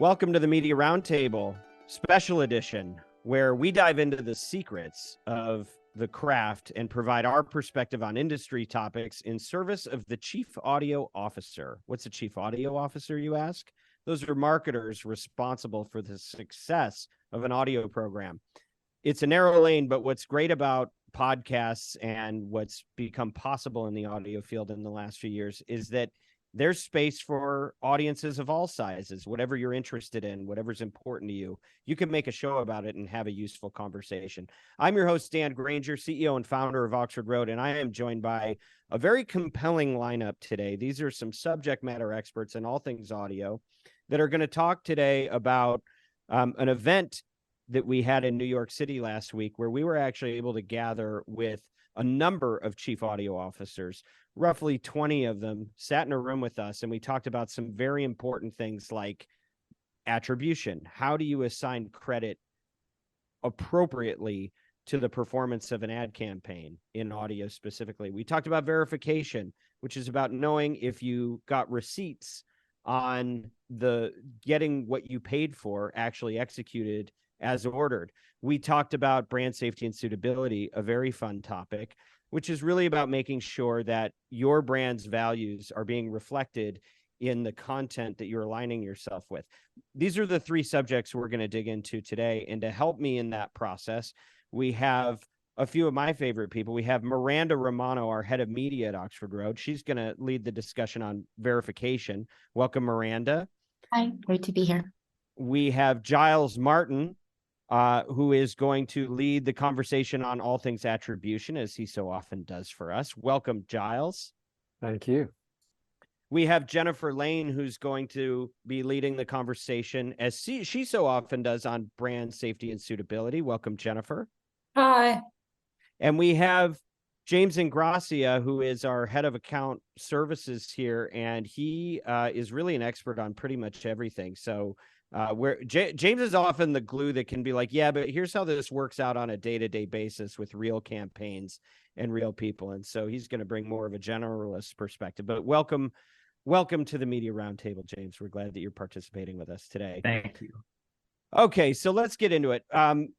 Welcome to the Media Roundtable special edition, where we dive into the secrets of the craft and provide our perspective on industry topics in service of the Chief Audio Officer. What's a Chief Audio Officer, you ask? Those are marketers responsible for the success of an audio program. It's a narrow lane, but what's great about podcasts and what's become possible in the audio field in the last few years is that there's space for audiences of all sizes. Whatever you're interested in, whatever's important to you, you can make a show about it and have a useful conversation. I'm your host, Dan Granger, CEO and founder of Oxford Road, and I am joined by a very compelling lineup today. These are some subject matter experts in all things audio that are going to talk today about an event that we had in New York City last week, where we were actually able to gather with a number of chief audio officers. Roughly 20 of them sat in a room with us, and we talked about some very important things like attribution. How do you assign credit appropriately to the performance of an ad campaign in audio specifically? We talked about verification, which is about knowing if you got receipts on the getting what you paid for actually executed as ordered. We talked about brand safety and suitability, a very fun topic, which is really about making sure that your brand's values are being reflected in the content that you're aligning yourself with. These are the three subjects we're going to dig into today. And to help me in that process, we have a few of my favorite people. We have Miranda Romano, our head of media at Oxford Road. She's going to lead the discussion on verification. Welcome, Miranda. Hi, great to be here. We have Giles Martin, who is going to lead the conversation on all things attribution, as he so often does for us. Welcome, Giles. Thank you. We have Jennifer Laine, who's going to be leading the conversation, as she so often does, on brand safety and suitability. Welcome, Jennifer. Hi. And we have James Ingrassia, who is our head of account services here, and he is really an expert on pretty much everything. So James is often the glue that can be like, yeah, but here's how this works out on a day-to-day basis with real campaigns and real people. And so he's going to bring more of a generalist perspective. But welcome to the Media Roundtable, James. We're glad that you're participating with us today. Thank you. Okay, so let's get into it.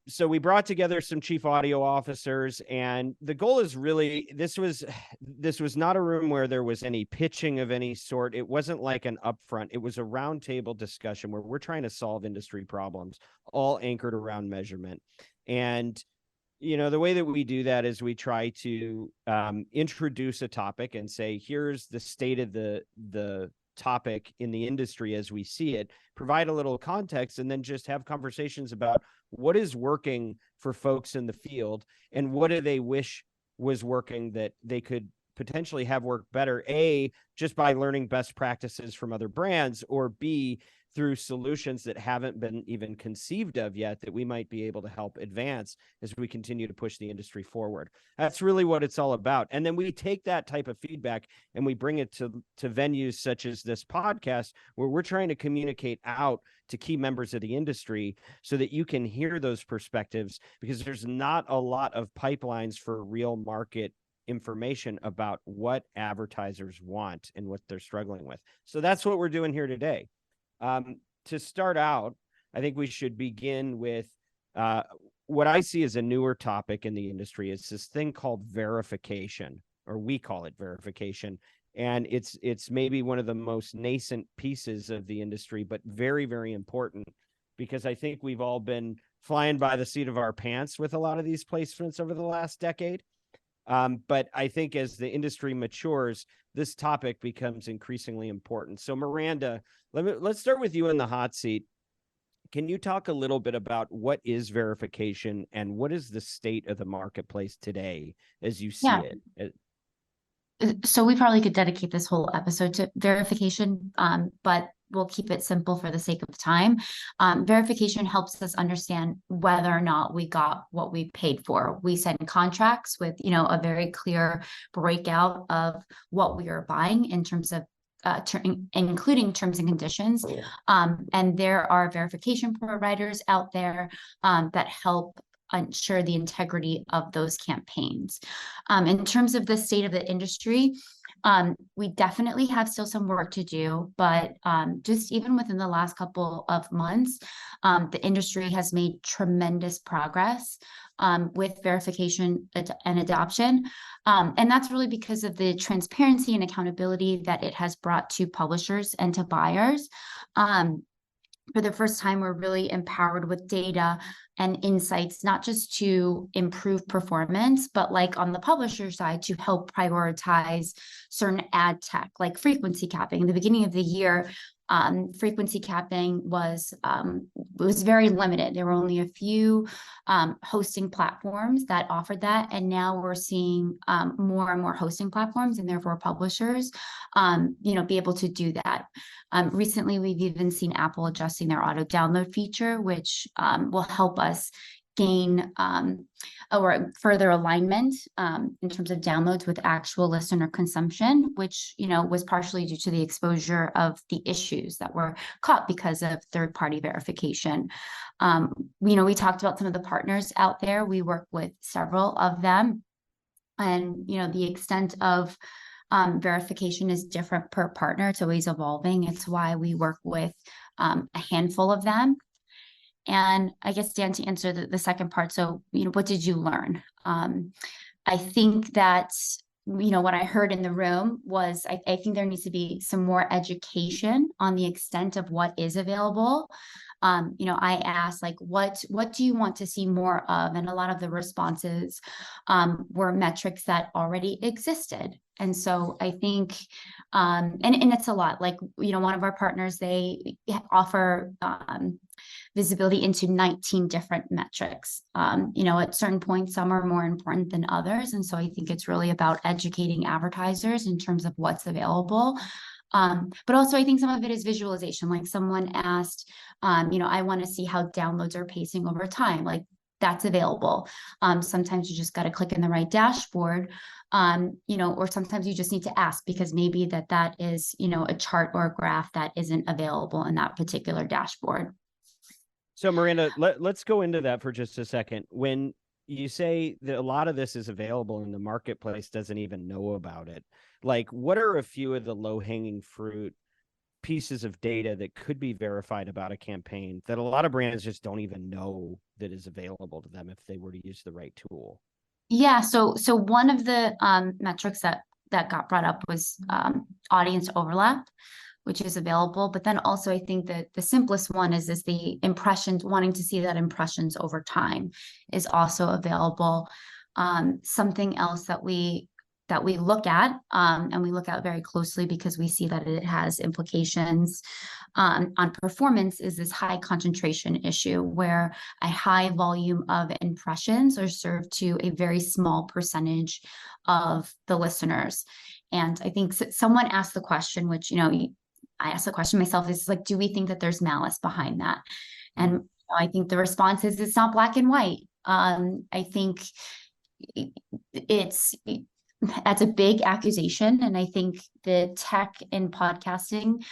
So we brought together some chief audio officers, and the goal is really, this was not a room where there was any pitching of any sort. It wasn't like an upfront. It was a roundtable discussion where we're trying to solve industry problems, all anchored around measurement. And you know, the way that we do that is we try to introduce a topic and say, here's the state of the topic in the industry as we see it, provide a little context, and then just have conversations about what is working for folks in the field and what do they wish was working that they could potentially have worked better, A, just by learning best practices from other brands, or B, through solutions that haven't been even conceived of yet that we might be able to help advance as we continue to push the industry forward. That's really what it's all about. And then we take that type of feedback and we bring it to venues such as this podcast, where we're trying to communicate out to key members of the industry so that you can hear those perspectives, because there's not a lot of pipelines for real market information about what advertisers want and what they're struggling with. So that's what we're doing here today. To start out, I think we should begin with what I see as a newer topic in the industry. It's this thing called verification, or we call it verification. And it's maybe one of the most nascent pieces of the industry, but very, very important, because I think we've all been flying by the seat of our pants with a lot of these placements over the last decade. But I think as the industry matures, this topic becomes increasingly important. So Miranda, let's start with you in the hot seat. Can you talk a little bit about what is verification and what is the state of the marketplace today as you see it? So we probably could dedicate this whole episode to verification, but we'll keep it simple for the sake of time. Verification helps us understand whether or not we got what we paid for. We sign contracts with, a very clear breakout of what we are buying in terms of including terms and conditions. And there are verification providers out there that help ensure the integrity of those campaigns. In terms of the state of the industry, We definitely have still some work to do, but just even within the last couple of months, the industry has made tremendous progress with verification and adoption. And that's really because of the transparency and accountability that it has brought to publishers and to buyers. For the first time, we're really empowered with data and insights, not just to improve performance, but like on the publisher side, to help prioritize certain ad tech, like frequency capping. In the beginning of the year, frequency capping was very limited. There were only a few hosting platforms that offered that, and now we're seeing more and more hosting platforms and therefore publishers, be able to do that. Recently, we've even seen Apple adjusting their auto download feature, which will help us gain or further alignment in terms of downloads with actual listener consumption, which was partially due to the exposure of the issues that were caught because of third-party verification. We talked about some of the partners out there. We work with several of them, and the extent of verification is different per partner. It's always evolving. It's why we work with a handful of them. And I guess, Dan, to answer the second part, so, what did you learn? I think that, what I heard in the room was, I think there needs to be some more education on the extent of what is available. I asked, like, what do you want to see more of? And a lot of the responses were metrics that already existed. And so I think, and it's a lot, like, one of our partners, they offer visibility into 19 different metrics. At certain points, some are more important than others. And so I think it's really about educating advertisers in terms of what's available. But also I think some of it is visualization. Like someone asked, I want to see how downloads are pacing over time. Like that's available. Sometimes you just got to click in the right dashboard, or sometimes you just need to ask because maybe that is, a chart or a graph that isn't available in that particular dashboard. So Miranda, let's go into that for just a second. When you say that a lot of this is available and the marketplace doesn't even know about it, like what are a few of the low-hanging fruit pieces of data that could be verified about a campaign that a lot of brands just don't even know that is available to them if they were to use the right tool? Yeah, so one of the metrics that got brought up was audience overlap, which is available. But then also I think that the simplest one is the impressions, wanting to see that impressions over time is also available. Something else that we look at, and we look at very closely because we see that it has implications on performance, is this high concentration issue where a high volume of impressions are served to a very small percentage of the listeners. And I think someone asked the question, which, I asked the question myself, is like, do we think that there's malice behind that? And I think the response is it's not black and white. I think that's a big accusation. And I think the tech in podcasting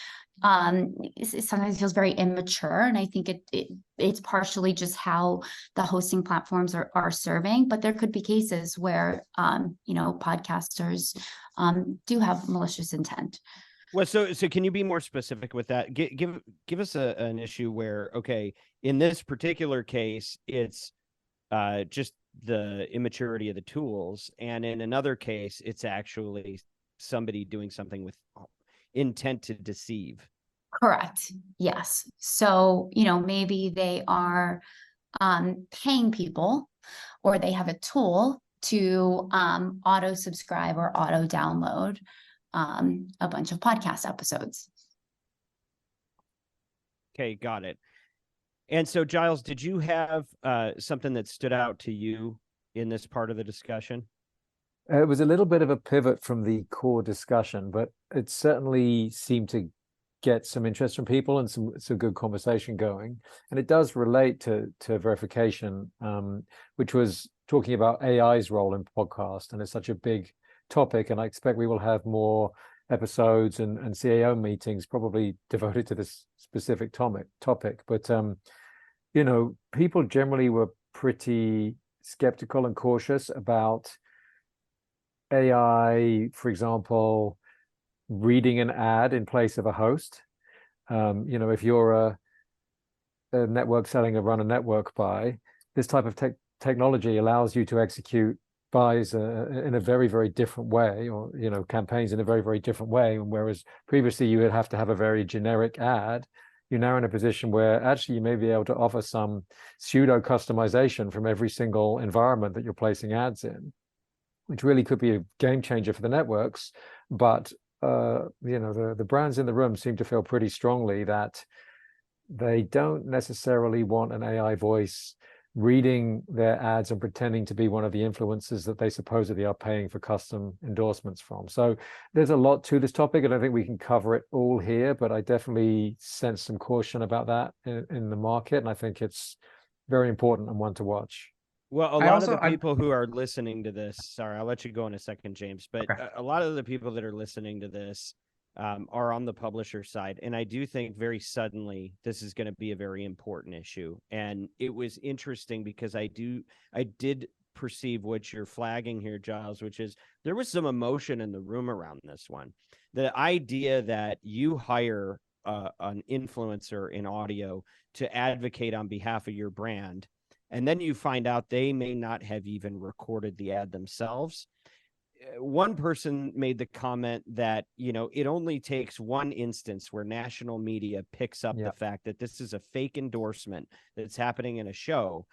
it sometimes feels very immature. And I think it's partially just how the hosting platforms are serving. But there could be cases where, podcasters do have malicious intent. Well, so can you be more specific with that? Give us an issue where, okay, in this particular case, it's just the immaturity of the tools, and in another case, it's actually somebody doing something with intent to deceive. Correct. Yes. So, maybe they are paying people, or they have a tool to auto subscribe or auto download a bunch of podcast episodes. Okay, got it. And so, Giles, did you have something that stood out to you in this part of the discussion? It was a little bit of a pivot from the core discussion, but it certainly seemed to get some interest from people and some good conversation going. And it does relate to verification, which was talking about AI's role in podcast. And it's such a big topic, and I expect we will have more episodes and CAO meetings probably devoted to this specific topic. But people generally were pretty skeptical and cautious about AI, for example, reading an ad in place of a host. If you're a network selling run a network buy, this type of technology allows you to execute buys in a very, very different way, or campaigns in a very, very different way. And whereas previously you would have to have a very generic ad, you're now in a position where actually you may be able to offer some pseudo customization from every single environment that you're placing ads in, which really could be a game changer for the networks. But the brands in the room seem to feel pretty strongly that they don't necessarily want an AI voice reading their ads and pretending to be one of the influencers that they supposedly are paying for custom endorsements from. So there's a lot to this topic, and I think we can cover it all here, but I definitely sense some caution about that in the market, and I think it's very important and one to watch. Well, a lot of the people who are listening to this, sorry, I'll let you go in a second, James, but okay. A lot of the people that are listening to this are on the publisher side. And I do think very suddenly this is going to be a very important issue. And it was interesting because I did perceive what you're flagging here, Giles, which is there was some emotion in the room around this one. The idea that you hire an influencer in audio to advocate on behalf of your brand, and then you find out they may not have even recorded the ad themselves. One person made the comment that, it only takes one instance where national media picks up the fact that this is a fake endorsement that's happening in a show.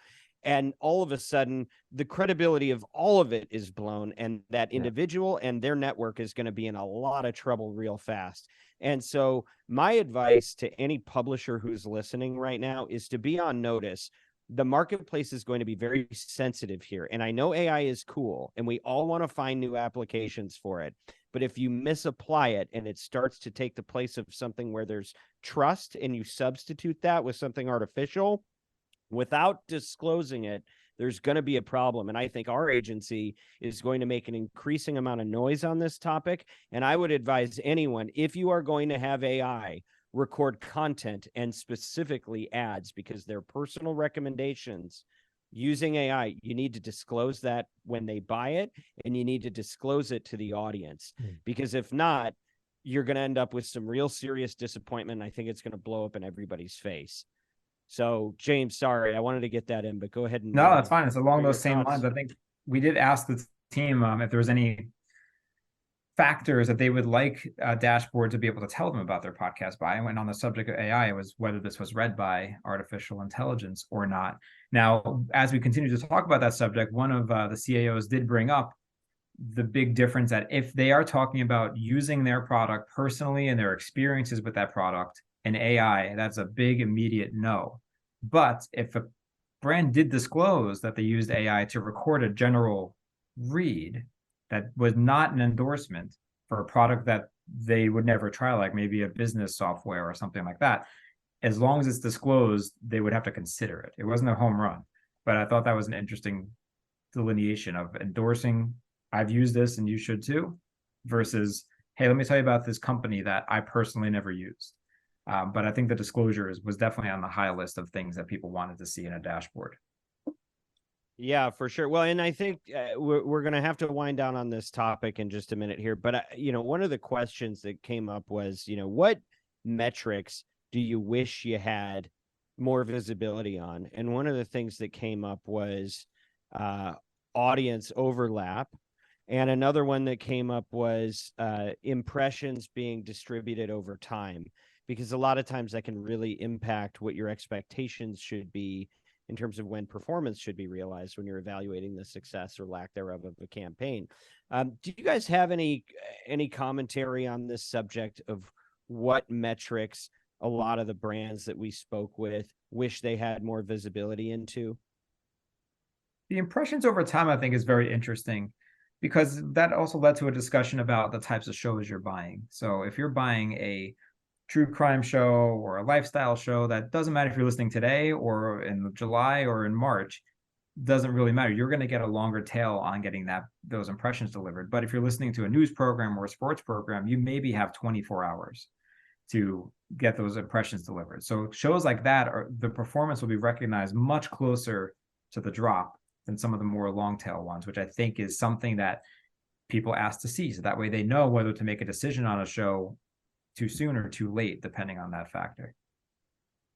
And all of a sudden, the credibility of all of it is blown. And that individual and their network is going to be in a lot of trouble real fast. And so my advice to any publisher who's listening right now is to be on notice. The marketplace is going to be very sensitive here. And I know AI is cool and we all want to find new applications for it. But if you misapply it and it starts to take the place of something where there's trust and you substitute that with something artificial without disclosing it, there's going to be a problem. And I think our agency is going to make an increasing amount of noise on this topic. And I would advise anyone, if you are going to have AI, record content and specifically ads, because they're personal recommendations using AI. You need to disclose that when they buy it, and you need to disclose it to the audience, because if not, you're going to end up with some real serious disappointment. I think it's going to blow up in everybody's face. So James, sorry, I wanted to get that in, but go ahead and no, that's fine. It's along those same lines. I think we did ask the team if there was any factors that they would like a dashboard to be able to tell them about their podcast by. And when on the subject of AI, it was whether this was read by artificial intelligence or not. Now, as we continue to talk about that subject, one of the CAOs did bring up the big difference that if they are talking about using their product personally and their experiences with that product and AI, that's a big immediate no. But if a brand did disclose that they used AI to record a general read that was not an endorsement for a product that they would never try, like maybe a business software or something like that, as long as it's disclosed, they would have to consider it. It wasn't a home run, but I thought that was an interesting delineation of endorsing, I've used this and you should too, versus, hey, let me tell you about this company that I personally never used. But I think the disclosure was definitely on the high list of things that people wanted to see in a dashboard. Yeah, for sure. Well, and I think we're going to have to wind down on this topic in just a minute here. But, one of the questions that came up was, what metrics do you wish you had more visibility on? And one of the things that came up was audience overlap. And another one that came up was impressions being distributed over time, because a lot of times that can really impact what your expectations should be in terms of when performance should be realized when you're evaluating the success or lack thereof of a campaign. Do you guys have any commentary on this subject of what metrics a lot of the brands that we spoke with wish they had more visibility into? The impressions over time, I think, is very interesting, because that also led to a discussion about the types of shows you're buying. So if you're buying a true crime show or a lifestyle show, that doesn't matter if you're listening today or in July or in March, doesn't really matter. You're going to get a longer tail on getting those impressions delivered. But if you're listening to a news program or a sports program, you maybe have 24 hours to get those impressions delivered. So shows like that, the performance will be recognized much closer to the drop than some of the more long tail ones, which I think is something that people ask to see. So that way they know whether to make a decision on a show too soon or too late, depending on that factor.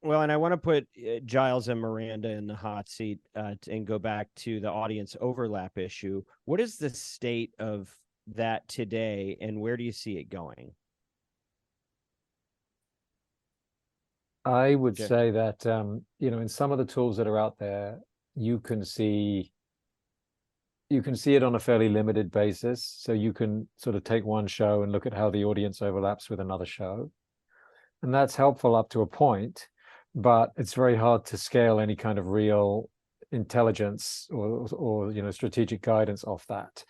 Well, and I want to put Giles and Miranda in the hot seat and go back to the audience overlap issue. What is the state of that today, and where do you see it going? I would say that, in some of the tools that are out there, you can see it on a fairly limited basis. So you can sort of take one show and look at how the audience overlaps with another show. And that's helpful up to a point, but it's very hard to scale any kind of real intelligence or strategic guidance off that.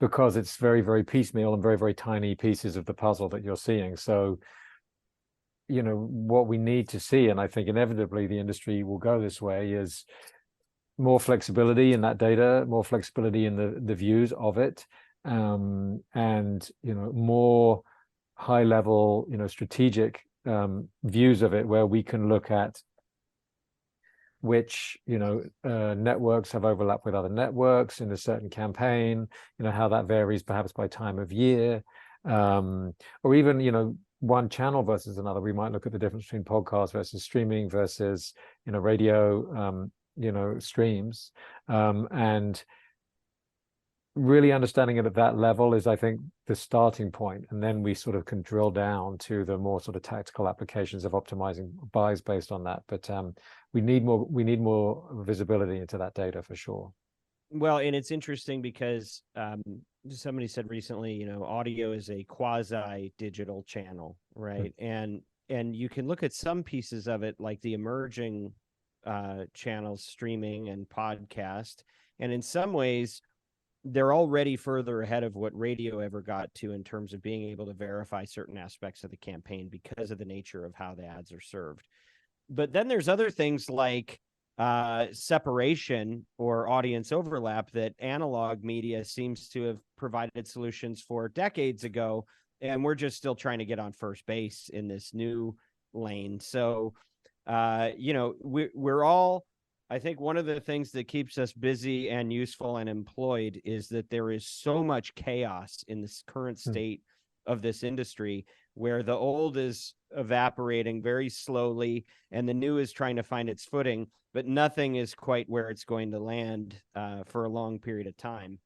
Because it's very, very piecemeal and very, very tiny pieces of the puzzle that you're seeing. So, what we need to see, and I think inevitably the industry will go this way, is more flexibility in that data, more flexibility in the views of it, and more high level, strategic views of it, where we can look at which networks have overlap with other networks in a certain campaign, how that varies perhaps by time of year, or even one channel versus another. We might look at the difference between podcast versus streaming versus radio streams, and really understanding it at that level is, I think, the starting point. And then we sort of can drill down to the more sort of tactical applications of optimizing buys based on that. But we need more visibility into that data for sure. Well, and it's interesting because somebody said recently, audio is a quasi-digital channel, right? And you can look at some pieces of it, like the emerging channels, streaming and podcast, and in some ways they're already further ahead of what radio ever got to in terms of being able to verify certain aspects of the campaign because of the nature of how the ads are served. But then there's other things like separation or audience overlap that analog media seems to have provided solutions for decades ago, and we're just still trying to get on first base in this new lane. So we're all, I think one of the things that keeps us busy and useful and employed is that there is so much chaos in this current state of this industry, where the old is evaporating very slowly and the new is trying to find its footing, but nothing is quite where it's going to land for a long period of time.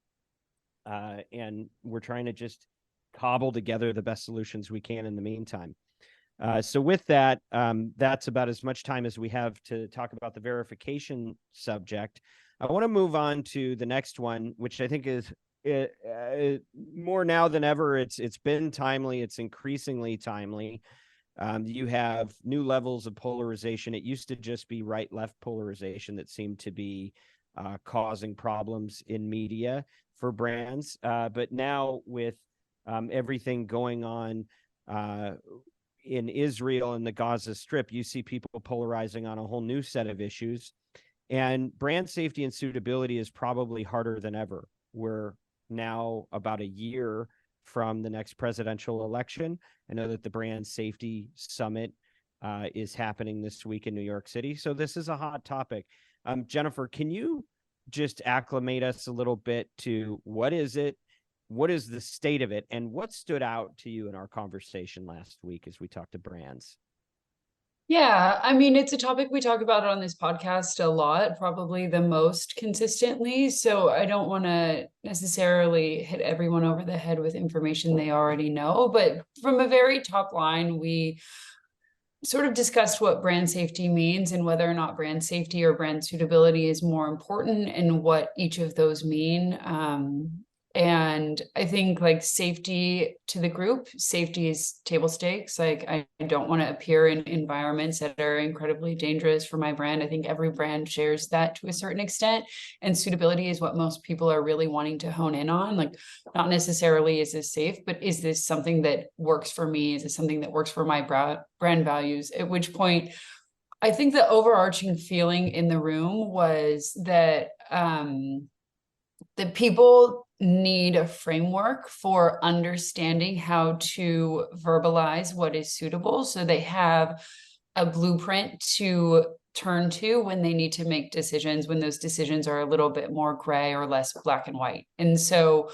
And we're trying to just cobble together the best solutions we can in the meantime. So with that, that's about as much time as we have to talk about the verification subject. I want to move on to the next one, which I think is more now than ever. It's been timely. It's increasingly timely. You have new levels of polarization. It used to just be right-left polarization that seemed to be causing problems in media for brands. But now with everything going on in Israel and the Gaza Strip, you see people polarizing on a whole new set of issues. And brand safety and suitability is probably harder than ever. We're now about a year from the next presidential election. I know that the Brand Safety Summit is happening this week in New York City. So this is a hot topic. Jennifer, can you just acclimate us a little bit to what is it? What is the state of it? And what stood out to you in our conversation last week as we talked to brands? Yeah, I mean, it's a topic we talk about on this podcast a lot, probably the most consistently. So I don't want to necessarily hit everyone over the head with information they already know. But from a very top line, we sort of discussed what brand safety means and whether or not brand safety or brand suitability is more important and what each of those mean. And I think like safety to the group, safety is table stakes. Like I don't want to appear in environments that are incredibly dangerous for my brand. I think every brand shares that to a certain extent. And suitability is what most people are really wanting to hone in on. Like not necessarily is this safe, but is this something that works for me? Is this something that works for my brand values? At which point, I think the overarching feeling in the room was that people need a framework for understanding how to verbalize what is suitable. So they have a blueprint to turn to when they need to make decisions, when those decisions are a little bit more gray or less black and white. And so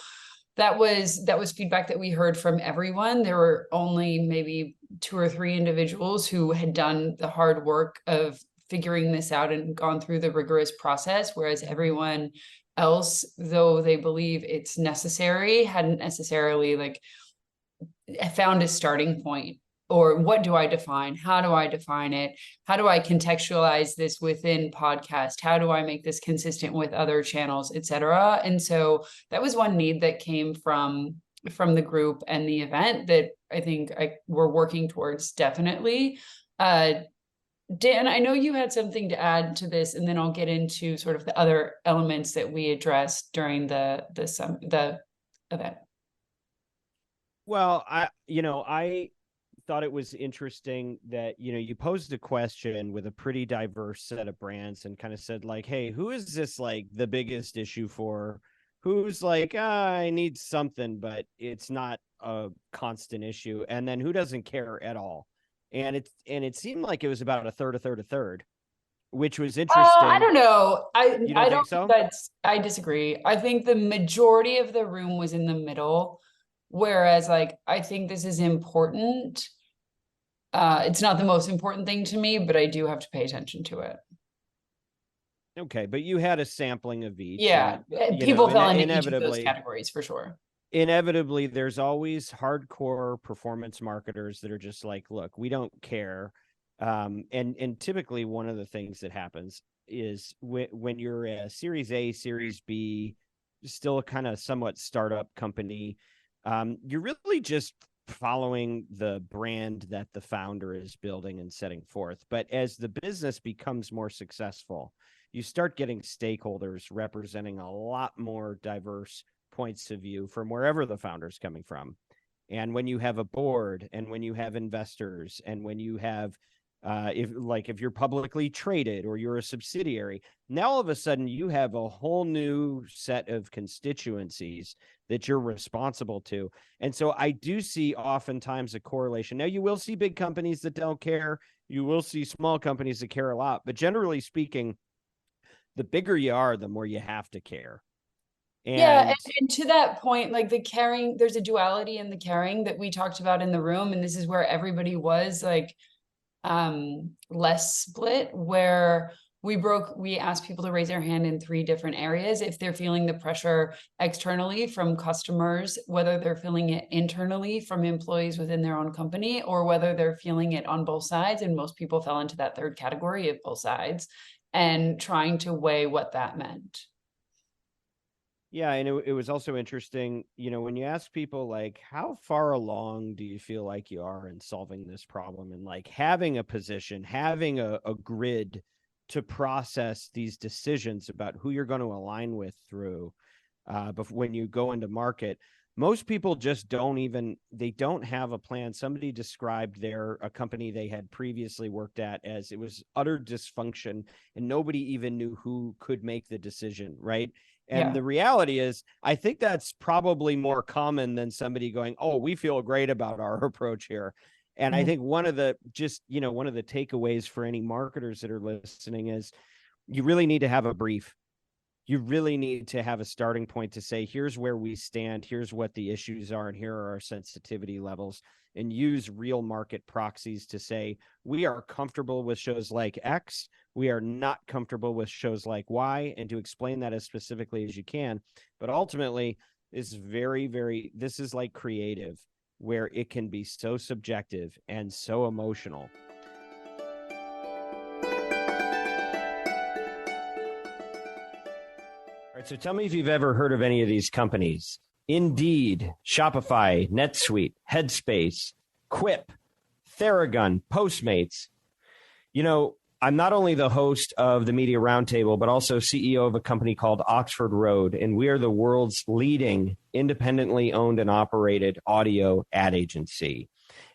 that was feedback that we heard from everyone. There were only maybe 2 or 3 individuals who had done the hard work of figuring this out and gone through the rigorous process, whereas everyone else, though they believe it's necessary, hadn't necessarily like found a starting point. Or what do I define? How do I define it? How do I contextualize this within podcast? How do I make this consistent with other channels, et cetera? And so that was one need that came from the group and the event that I think we're working towards definitely. Dan, I know you had something to add to this, and then I'll get into sort of the other elements that we addressed during the event. Well, I thought it was interesting that, you posed a question with a pretty diverse set of brands and kind of said like, hey, who is this like the biggest issue for? Who's like, I need something, but it's not a constant issue. And then who doesn't care at all? And it seemed like it was about a third, which was interesting. I don't know. I don't think think I disagree. I think the majority of the room was in the middle. Whereas, like, I think this is important. It's not the most important thing to me, but I do have to pay attention to it. Okay, but you had a sampling of each. Yeah, and, people fell into each of those categories for sure. Inevitably, there's always hardcore performance marketers that are just like, look, we don't care. And typically one of the things that happens is when you're a Series A, Series B, still a kind of somewhat startup company, you're really just following the brand that the founder is building and setting forth. But as the business becomes more successful, you start getting stakeholders representing a lot more diverse points of view from wherever the founder's coming from. And when you have a board, and when you have investors, and when you have if you're publicly traded or you're a subsidiary, now all of a sudden you have a whole new set of constituencies that you're responsible to. And so I do see oftentimes a correlation. Now you will see big companies that don't care. You will see small companies that care a lot, but generally speaking, the bigger you are, the more you have to care. And to that point, like the caring, there's a duality in the caring that we talked about in the room. And this is where everybody was like, less split, where we asked people to raise their hand in 3 different areas if they're feeling the pressure externally from customers, whether they're feeling it internally from employees within their own company, or whether they're feeling it on both sides. And most people fell into that third category of both sides, and trying to weigh what that meant. Yeah, and it was also interesting, when you ask people like, how far along do you feel like you are in solving this problem, and like having a position, having a grid to process these decisions about who you're going to align with through when you go into market, most people just they don't have a plan. Somebody described a company they had previously worked at as it was utter dysfunction, and nobody even knew who could make the decision, right? And the reality is, I think that's probably more common than somebody going, oh, we feel great about our approach here. And I think one of the takeaways for any marketers that are listening is you really need to have a brief. You really need to have a starting point to say, here's where we stand, here's what the issues are, and here are our sensitivity levels, and use real market proxies to say, we are comfortable with shows like X, we are not comfortable with shows like Y, and to explain that as specifically as you can. But ultimately, this is like creative, where it can be so subjective and so emotional. All right, so tell me if you've ever heard of any of these companies. Indeed, Shopify, NetSuite, Headspace, Quip, Theragun, Postmates. I'm not only the host of the Media Roundtable, but also CEO of a company called Oxford Road, and we are the world's leading independently owned and operated audio ad agency.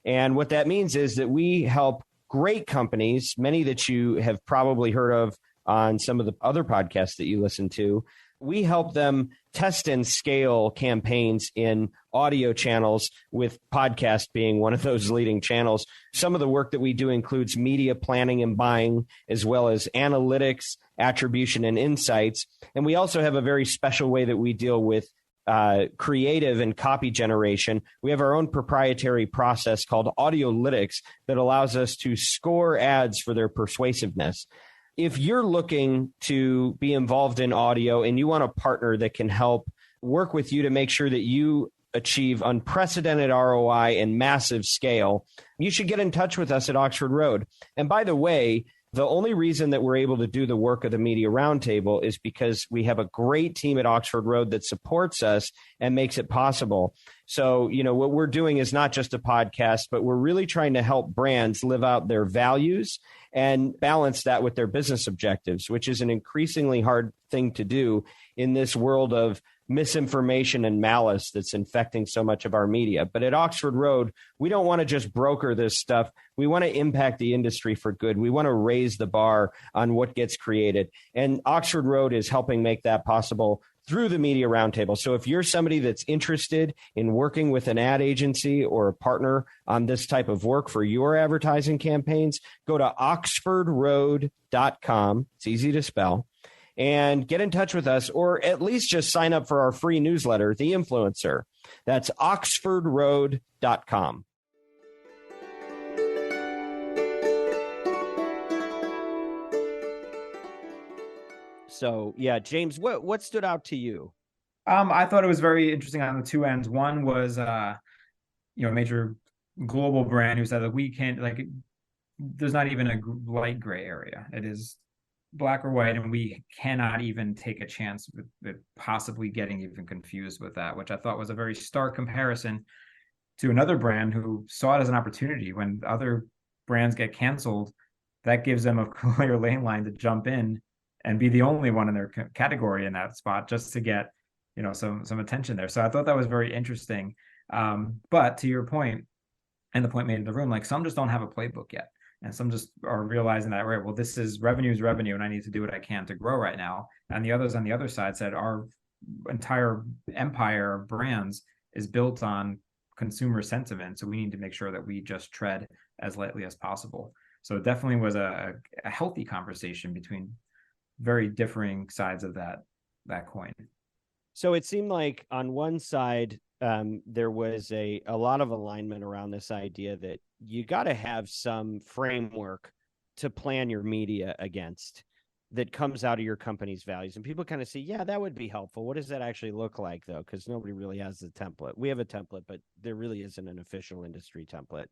And what that means is that we help great companies, many that you have probably heard of on some of the other podcasts that you listen to, We help them test and scale campaigns in audio channels, with podcast being one of those leading channels. Some of the work that we do includes media planning and buying, as well as analytics, attribution, and insights. And we also have a very special way that we deal with creative and copy generation. We have our own proprietary process called Audiolytics that allows us to score ads for their persuasiveness. If you're looking to be involved in audio and you want a partner that can help work with you to make sure that you achieve unprecedented ROI and massive scale, you should get in touch with us at Oxford Road. And by the way, the only reason that we're able to do the work of the Media Roundtable is because we have a great team at Oxford Road that supports us and makes it possible. So, what we're doing is not just a podcast, but we're really trying to help brands live out their values and balance that with their business objectives, which is an increasingly hard thing to do in this world of misinformation and malice that's infecting so much of our media. But at Oxford Road, we don't want to just broker this stuff. We want to impact the industry for good. We want to raise the bar on what gets created. And Oxford Road is helping make that possible through the Media Roundtable. So if you're somebody that's interested in working with an ad agency or a partner on this type of work for your advertising campaigns, go to oxfordroad.com. It's easy to spell. And get in touch with us, or at least just sign up for our free newsletter, The Influencer. That's oxfordroad.com. So, yeah, James, what stood out to you? I thought it was very interesting on the two ends. One was, a major global brand who said that we can't, there's not even a light gray area. It is black or white, and we cannot even take a chance with possibly getting even confused with that, which I thought was a very stark comparison to another brand who saw it as an opportunity. When other brands get canceled, that gives them a clear lane line to jump in and be the only one in their category in that spot, just to get some attention there. So I thought that was very interesting. But to your point, and the point made in the room, some just don't have a playbook yet. And some just are realizing that, right, well, this is revenue, and I need to do what I can to grow right now. And the others on the other side said our entire empire of brands is built on consumer sentiment. So we need to make sure that we just tread as lightly as possible. So it definitely was a healthy conversation between very differing sides of that coin. So it seemed like on one side, there was a lot of alignment around this idea that you got to have some framework to plan your media against that comes out of your company's values. And people kind of say, yeah, that would be helpful. What does that actually look like, though? Because nobody really has the template. We have a template, but there really isn't an official industry template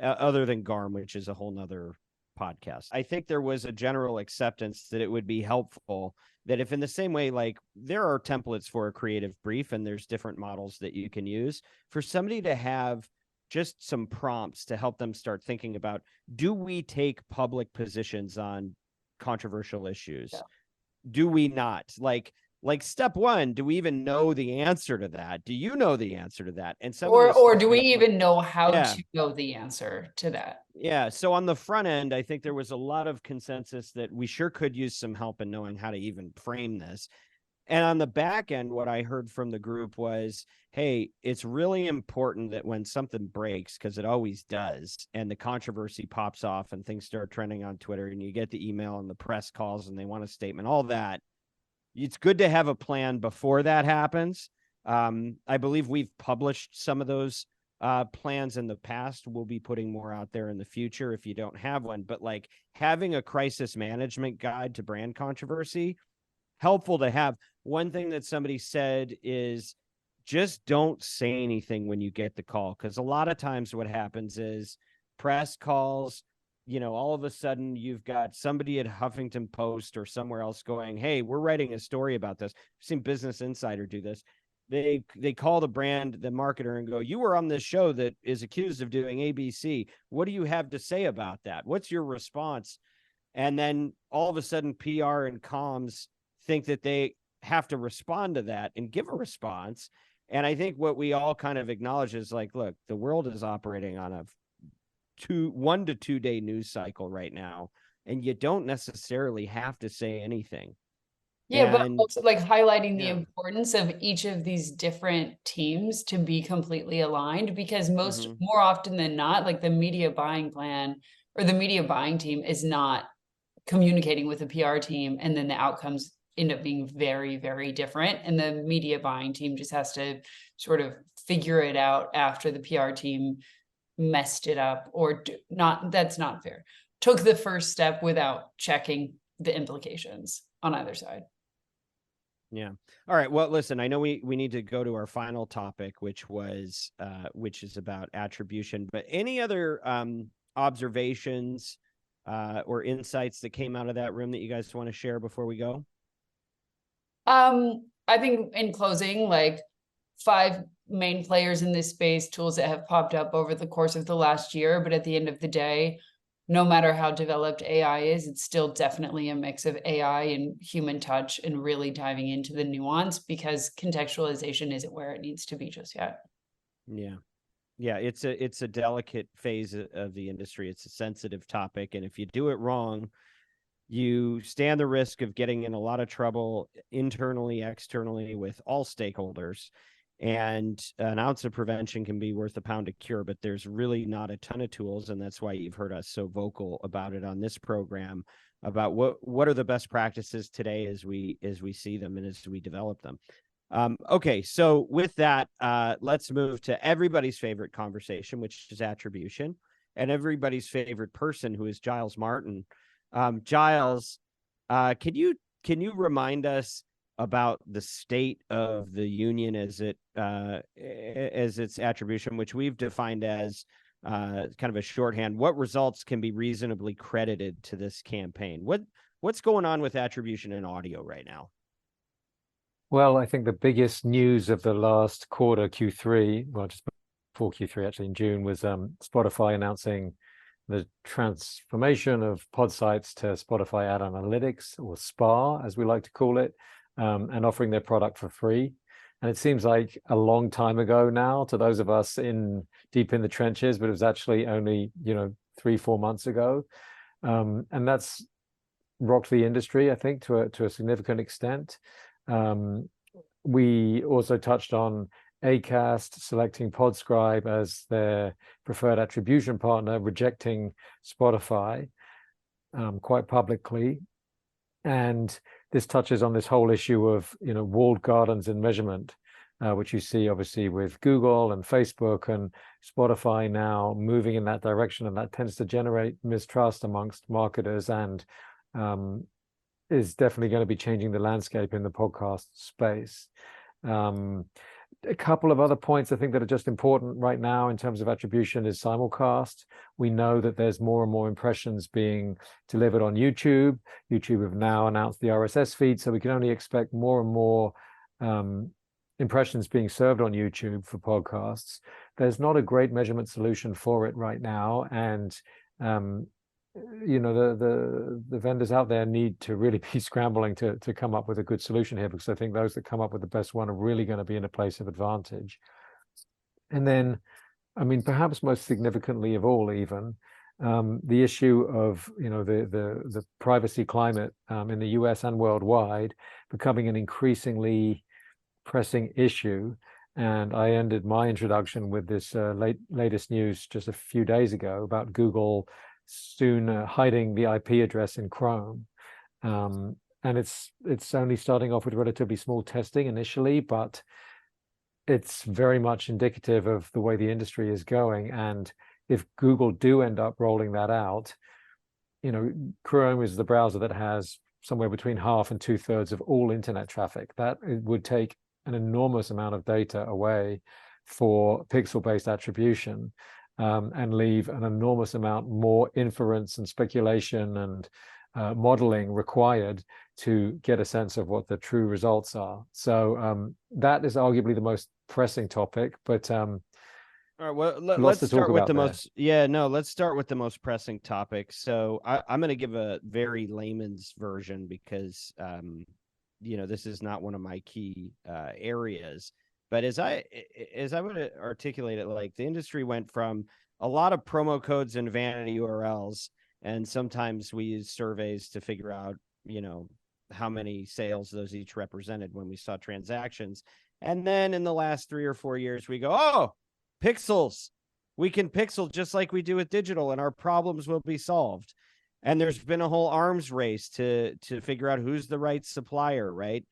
other than GARM, which is a whole nother podcast. I think there was a general acceptance that it would be helpful that if in the same way, there are templates for a creative brief and there's different models that you can use, for somebody to have just some prompts to help them start thinking about, do we take public positions on controversial issues? Yeah. Do we not? Like step one, do we even know the answer to that? Do you know the answer to that? And or do we even know how to know the answer to that? Yeah. So on the front end, I think there was a lot of consensus that we sure could use some help in knowing how to even frame this. And on the back end, what I heard from the group was, hey, it's really important that when something breaks, because it always does, and the controversy pops off and things start trending on Twitter and you get the email and the press calls and they want a statement, all that, it's good to have a plan before that happens. I believe we've published some of those plans in the past. We'll be putting more out there in the future if you don't have one. But having a crisis management guide to brand controversy, helpful to have. One thing that somebody said is just don't say anything when you get the call, because a lot of times what happens is press calls, all of a sudden you've got somebody at Huffington Post or somewhere else going, hey, we're writing a story about this. I've seen Business Insider do this. They call the brand, the marketer, and go, you were on this show that is accused of doing ABC. What do you have to say about that? What's your response? And then all of a sudden PR and comms think that they have to respond to that and give a response. And I think what we all kind of acknowledge is look, the world is operating on a 1 to 2 day news cycle right now, and you don't necessarily have to say anything. Yeah, but And also like highlighting the yeah. importance of each of these different teams to be completely aligned, because Mhm. more often than not, like the media buying plan or the media buying team is not communicating with the PR team, and then the outcomes end up being very, very different. And the media buying team just has to sort of figure it out after the PR team messed it up, or not, that's not fair, took the first step without checking the implications on either side. Yeah. All right. Well, listen, I know we need to go to our final topic, which is about attribution, but any other observations or insights that came out of that room that you guys want to share before we go? I think in closing, like 5 main players in this space, tools that have popped up over the course of the last year, but at the end of the day, no matter how developed AI is, it's still definitely a mix of AI and human touch, and really diving into the nuance, because contextualization isn't where it needs to be just yet. Yeah. Yeah, it's a delicate phase of the industry. It's a sensitive topic, and if you do it wrong, you stand the risk of getting in a lot of trouble internally, externally, with all stakeholders. And an ounce of prevention can be worth a pound of cure, but there's really not a ton of tools, and that's why you've heard us so vocal about it on this program, about what are the best practices today as we see them and as we develop them. Okay, so with that, let's move to everybody's favorite conversation, which is attribution, and everybody's favorite person, who is Giles Martin. Giles, can you remind us about the state of the union as its attribution, which we've defined as kind of a shorthand? What results can be reasonably credited to this campaign? What's going on with attribution in audio right now? Well, I think the biggest news of the last quarter, Q3, well, just before Q3, actually in June, was Spotify announcing the transformation of pod sites to Spotify Ad Analytics, or SPA, as we like to call it, and offering their product for free. And it seems like a long time ago now to those of us deep in the trenches, but it was actually only 3-4 months ago, and that's rocked the industry, I think, to a significant extent. We also touched on Acast selecting Podscribe as their preferred attribution partner, rejecting Spotify quite publicly. And this touches on this whole issue of walled gardens in measurement, which you see obviously with Google and Facebook and Spotify now moving in that direction, and that tends to generate mistrust amongst marketers, and is definitely going to be changing the landscape in the podcast space. A couple of other points I think that are just important right now in terms of attribution is simulcast. We know that there's more and more impressions being delivered on YouTube. YouTube have now announced the RSS feed, so we can only expect more and more impressions being served on YouTube for podcasts. There's not a great measurement solution for it right now, and the vendors out there need to really be scrambling to come up with a good solution here, because I think those that come up with the best one are really going to be in a place of advantage. And then, I mean, perhaps most significantly of all, even the issue of the privacy climate in the US and worldwide becoming an increasingly pressing issue. And I ended my introduction with this latest news just a few days ago about Google soon hiding the IP address in Chrome, and it's only starting off with relatively small testing initially, but it's very much indicative of the way the industry is going. And if Google do end up rolling that out, Chrome is the browser that has somewhere between half and 2/3 of all internet traffic. That it would take an enormous amount of data away for pixel-based attribution, and leave an enormous amount more inference and speculation and modeling required to get a sense of what the true results are. So that is arguably the most pressing topic, but all right, well, let's start with the most pressing topic. So I'm going to give a very layman's version, because this is not one of my key areas. But as I would articulate it, like, the industry went from a lot of promo codes and vanity URLs, and sometimes we use surveys to figure out, how many sales those each represented when we saw transactions. And then in the last 3 or 4 years, we go, oh, pixels. We can pixel just like we do with digital, and our problems will be solved. And there's been a whole arms race to figure out who's the right supplier, right?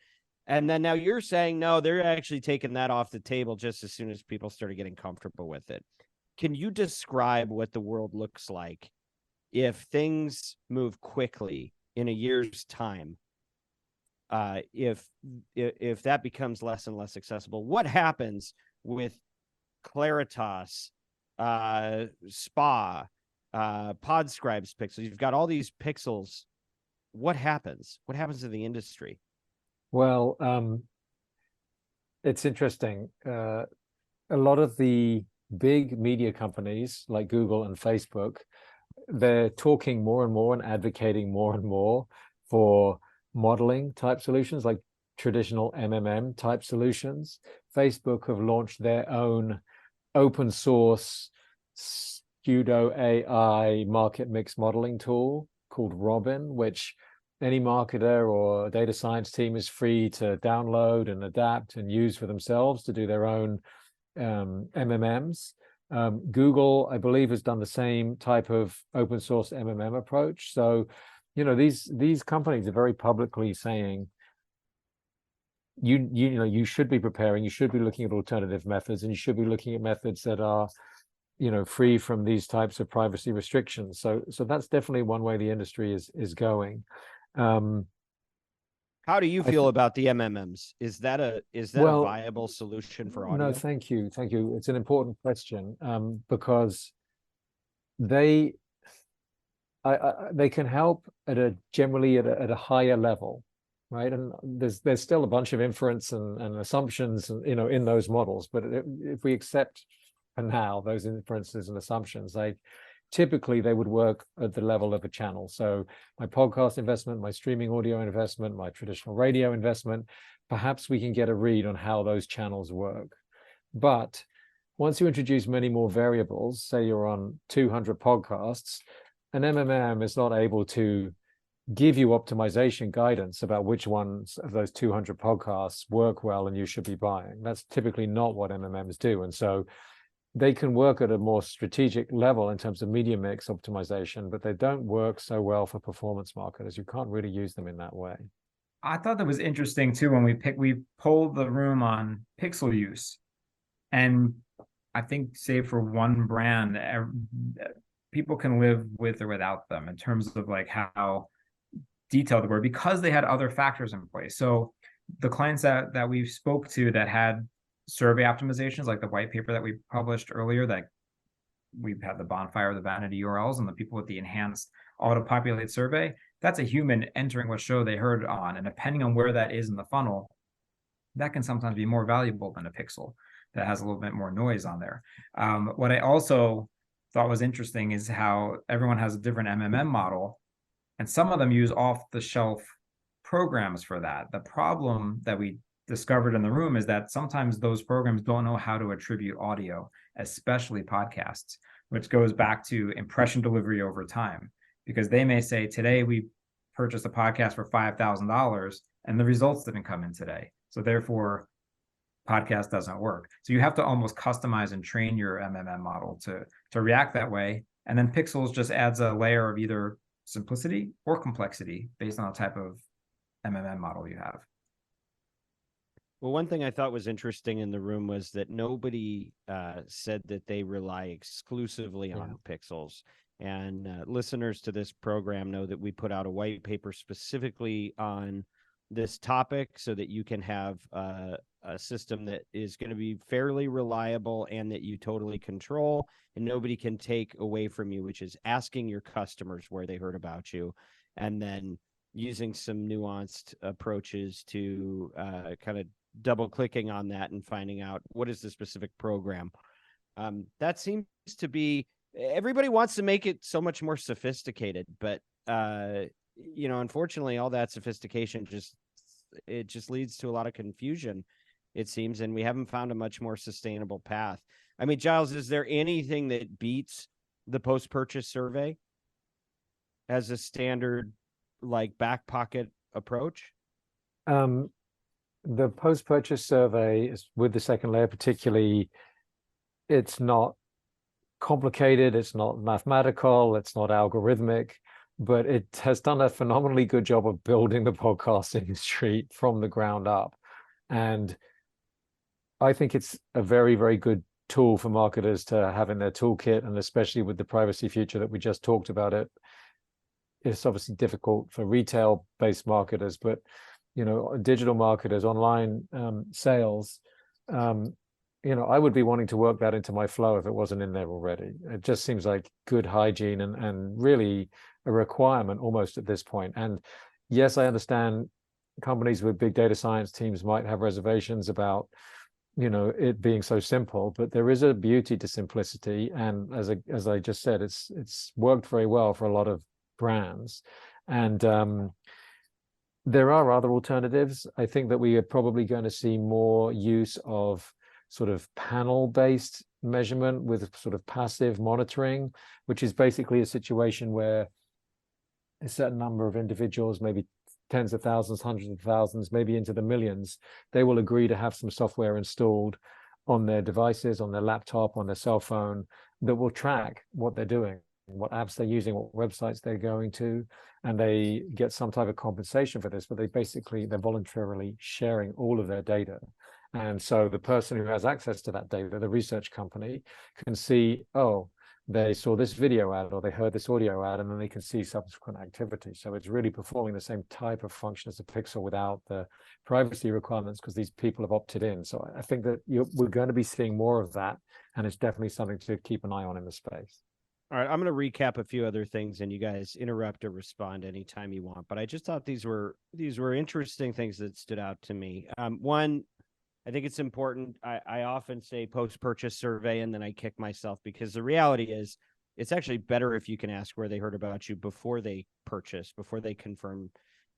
And then now you're saying, no, they're actually taking that off the table just as soon as people started getting comfortable with it. Can you describe what the world looks like if things move quickly in a year's time? If that becomes less and less accessible, what happens with Claritas, Spa, Podscribes pixels? You've got all these pixels. What happens? What happens to the industry? Well, it's interesting. A lot of the big media companies like Google and Facebook, they're talking more and more and advocating more and more for modeling type solutions, like traditional MMM type solutions. Facebook have launched their own open source pseudo AI market mix modeling tool called Robin, which any marketer or data science team is free to download and adapt and use for themselves to do their own MMMs. Google, I believe, has done the same type of open source MMM approach. So, you know, these companies are very publicly saying, you should be preparing, you should be looking at alternative methods, and you should be looking at methods that are, free from these types of privacy restrictions. So that's definitely one way the industry is going. How do you feel about the MMMs? Is that a viable solution for audio? No, thank you. It's an important question, because they can help at a higher level, right? And there's still a bunch of inference and assumptions, in those models. But if we accept for now those inferences and assumptions, typically they would work at the level of a channel. So my podcast investment, my streaming audio investment, my traditional radio investment, perhaps we can get a read on how those channels work. But once you introduce many more variables, say you're on 200 podcasts, an MMM is not able to give you optimization guidance about which ones of those 200 podcasts work well and you should be buying. That's typically not what MMMs do. And so they can work at a more strategic level in terms of media mix optimization, but they don't work so well for performance marketers. You can't really use them in that way. I thought that was interesting too when we polled the room on pixel use, and I think, save for one brand, people can live with or without them in terms of like how detailed they were, because they had other factors in place. So the clients that we spoke to that had survey optimizations, like the white paper that we published earlier, that we've had the bonfire, the vanity URLs, and the people with the enhanced auto-populate survey, that's a human entering what show they heard on. And depending on where that is in the funnel, that can sometimes be more valuable than a pixel that has a little bit more noise on there. What I also thought was interesting is how everyone has a different MMM model, and some of them use off-the-shelf programs for that. The problem that we discovered in the room is that sometimes those programs don't know how to attribute audio, especially podcasts, which goes back to impression delivery over time, because they may say, today we purchased a podcast for $5,000 and the results didn't come in today, so therefore podcast doesn't work. So you have to almost customize and train your MMM model to react that way. And then Pixels just adds a layer of either simplicity or complexity based on the type of MMM model you have. Well, one thing I thought was interesting in the room was that nobody said that they rely exclusively on Pixels. And listeners to this program know that we put out a white paper specifically on this topic so that you can have a system that is going to be fairly reliable and that you totally control and nobody can take away from you, which is asking your customers where they heard about you and then using some nuanced approaches to kind of double clicking on that and finding out what is the specific program. That seems to be, everybody wants to make it so much more sophisticated, but unfortunately all that sophistication just leads to a lot of confusion, it seems, and we haven't found a much more sustainable path. I mean, Giles, is there anything that beats the post-purchase survey as a standard, like, back pocket approach? The post-purchase survey is with the second layer, particularly, it's not complicated, it's not mathematical, it's not algorithmic, but it has done a phenomenally good job of building the podcast industry from the ground up. And I think it's a very, very good tool for marketers to have in their toolkit, and especially with the privacy feature that we just talked about. It's obviously difficult for retail-based marketers, but digital marketers, online sales, I would be wanting to work that into my flow if it wasn't in there already. It just seems like good hygiene and really a requirement almost at this point. And yes, I understand companies with big data science teams might have reservations about it being so simple, but there is a beauty to simplicity. And as I just said, it's worked very well for a lot of brands. And there are other alternatives. I think that we are probably going to see more use of sort of panel-based measurement with sort of passive monitoring, which is basically a situation where a certain number of individuals, maybe tens of thousands, hundreds of thousands, maybe into the millions, they will agree to have some software installed on their devices, on their laptop, on their cell phone, that will track what they're doing, what apps they're using, what websites they're going to, and they get some type of compensation for this, but they're voluntarily sharing all of their data. And so the person who has access to that data, the research company, can see, oh, they saw this video ad or they heard this audio ad, and then they can see subsequent activity. So it's really performing the same type of function as a pixel without the privacy requirements, because these people have opted in. So I think that we're going to be seeing more of that, and it's definitely something to keep an eye on in the space. All right, I'm going to recap a few other things, and you guys interrupt or respond anytime you want. But I just thought these were interesting things that stood out to me. One, I think it's important. I often say post-purchase survey, and then I kick myself, because the reality is it's actually better if you can ask where they heard about you before they purchase, before they confirm,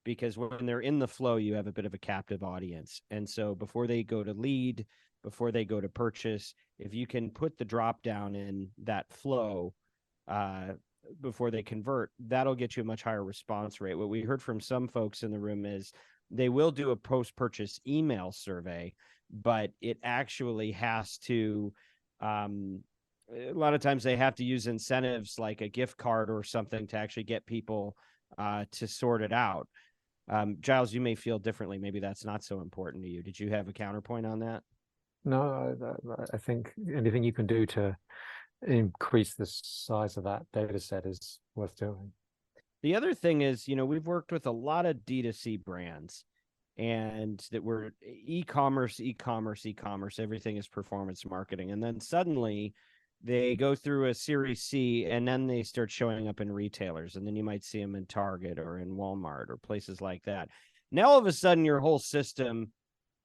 because when they're in the flow, you have a bit of a captive audience. And so before they go to lead, before they go to purchase, if you can put the drop down in that flow before they convert, that'll get you a much higher response rate. What we heard from some folks in the room is they will do a post-purchase email survey, but it actually has to, a lot of times they have to use incentives like a gift card or something to actually get people to sort it out. Giles, you may feel differently. Maybe that's not so important to you. Did you have a counterpoint on that? No, I think anything you can do to increase the size of that data set is worth doing. The other thing is, we've worked with a lot of D2C brands, and that were e-commerce, everything is performance marketing. And then suddenly they go through a Series C, and then they start showing up in retailers, and then you might see them in Target or in Walmart or places like that. Now, all of a sudden, your whole system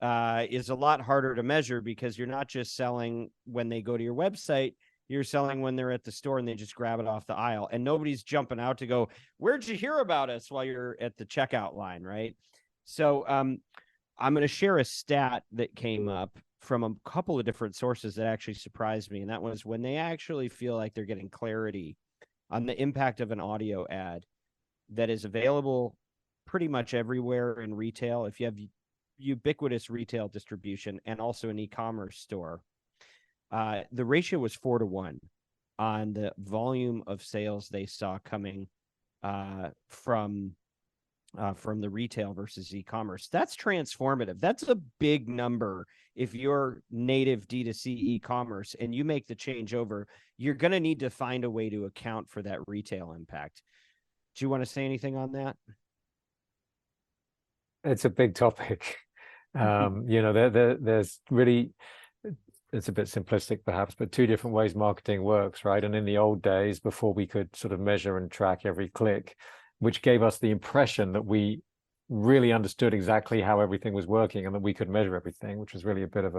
is a lot harder to measure, because you're not just selling when they go to your website, you're selling when they're at the store and they just grab it off the aisle, and nobody's jumping out to go, where'd you hear about us, while you're at the checkout line, right? So I'm going to share a stat that came up from a couple of different sources that actually surprised me. And that was when they actually feel like they're getting clarity on the impact of an audio ad that is available pretty much everywhere in retail. If you have ubiquitous retail distribution and also an e-commerce store, the ratio was 4-1 on the volume of sales they saw coming from the retail versus e-commerce. That's transformative. That's a big number. If you're native D2C e-commerce and you make the change over, you're going to need to find a way to account for that retail impact. Do you want to say anything on that? It's a big topic. There's really, it's a bit simplistic perhaps, but two different ways marketing works, right? And in the old days, before we could sort of measure and track every click, which gave us the impression that we really understood exactly how everything was working and that we could measure everything, which was really a bit of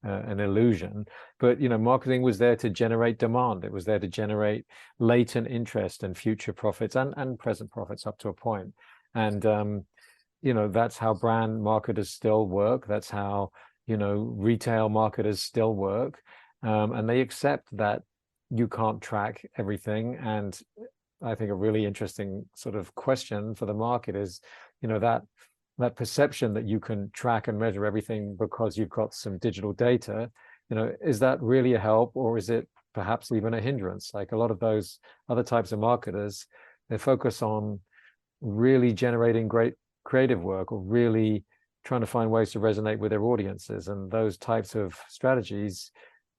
an illusion. But marketing was there to generate demand. It was there to generate latent interest and future profits and present profits up to a point. And that's how brand marketers still work. That's how retail marketers still work, and they accept that you can't track everything. And I think a really interesting sort of question for the market is, that perception that you can track and measure everything because you've got some digital data, is that really a help, or is it perhaps even a hindrance? Like a lot of those other types of marketers, they focus on really generating great creative work, or really trying to find ways to resonate with their audiences. And those types of strategies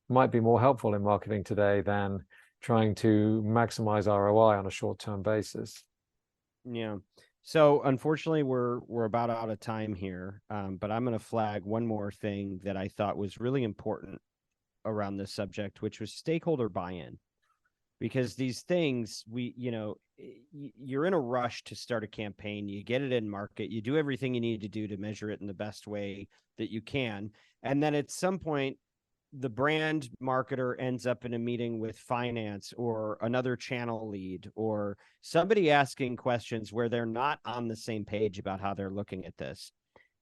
might be more helpful in marketing today than trying to maximize ROI on a short-term basis. Yeah. So unfortunately, we're about out of time here, but I'm going to flag one more thing that I thought was really important around this subject, which was stakeholder buy-in. Because these things, you're in a rush to start a campaign, you get it in market, you do everything you need to do to measure it in the best way that you can. And then at some point, the brand marketer ends up in a meeting with finance or another channel lead or somebody asking questions where they're not on the same page about how they're looking at this.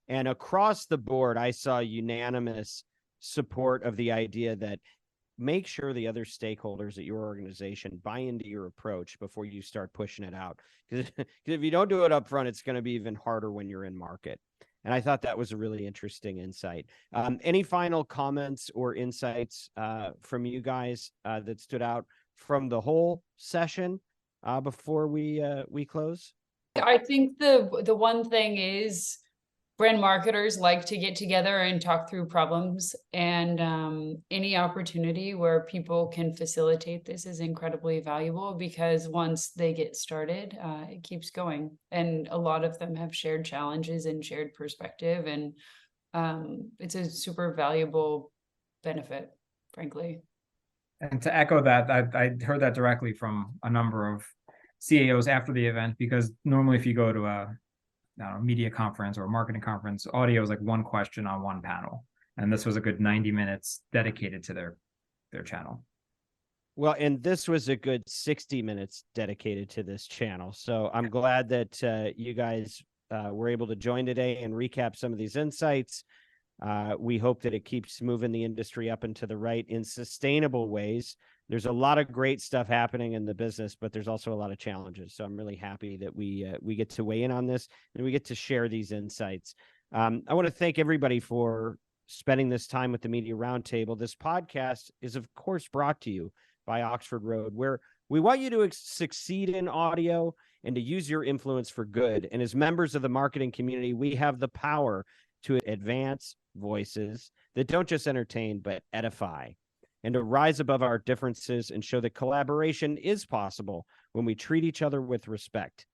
And across the board, I saw unanimous support of the idea that make sure the other stakeholders at your organization buy into your approach before you start pushing it out. Because if you don't do it up front, it's going to be even harder when you're in market. And I thought that was a really interesting insight. Any final comments or insights from you guys that stood out from the whole session before we close? I think the one thing is brand marketers like to get together and talk through problems, and any opportunity where people can facilitate this is incredibly valuable, because once they get started, it keeps going. And a lot of them have shared challenges and shared perspective, and it's a super valuable benefit, frankly. And to echo that, I heard that directly from a number of CAOs after the event, because normally if you go to a media conference or a marketing conference, audio is like one question on one panel. And this was a good 90 minutes dedicated to their channel. Well, and this was a good 60 minutes dedicated to this channel. So I'm glad that you guys were able to join today and recap some of these insights. We hope that it keeps moving the industry up and to the right in sustainable ways. There's a lot of great stuff happening in the business, but there's also a lot of challenges. So I'm really happy that we get to weigh in on this and we get to share these insights. I want to thank everybody for spending this time with the Media Roundtable. This podcast is, of course, brought to you by Oxford Road, where we want you to succeed in audio and to use your influence for good. And as members of the marketing community, we have the power to advance voices that don't just entertain, but edify, and to rise above our differences and show that collaboration is possible when we treat each other with respect.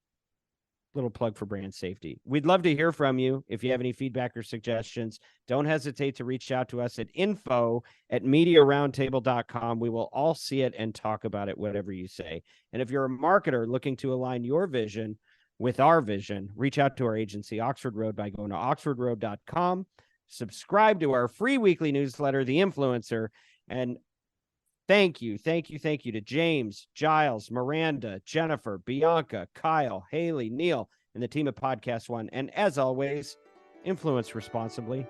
Little plug for brand safety. We'd love to hear from you. If you have any feedback or suggestions, don't hesitate to reach out to us at info@mediaroundtable.com. We will all see it and talk about it, whatever you say. And if you're a marketer looking to align your vision with our vision, reach out to our agency, Oxford Road, by going to oxfordroad.com. Subscribe to our free weekly newsletter, The Influencer. And thank you to James, Giles, Miranda, Jennifer, Bianca, Kyle, Haley, Neil, and the team at Podcast One. And as always, influence responsibly.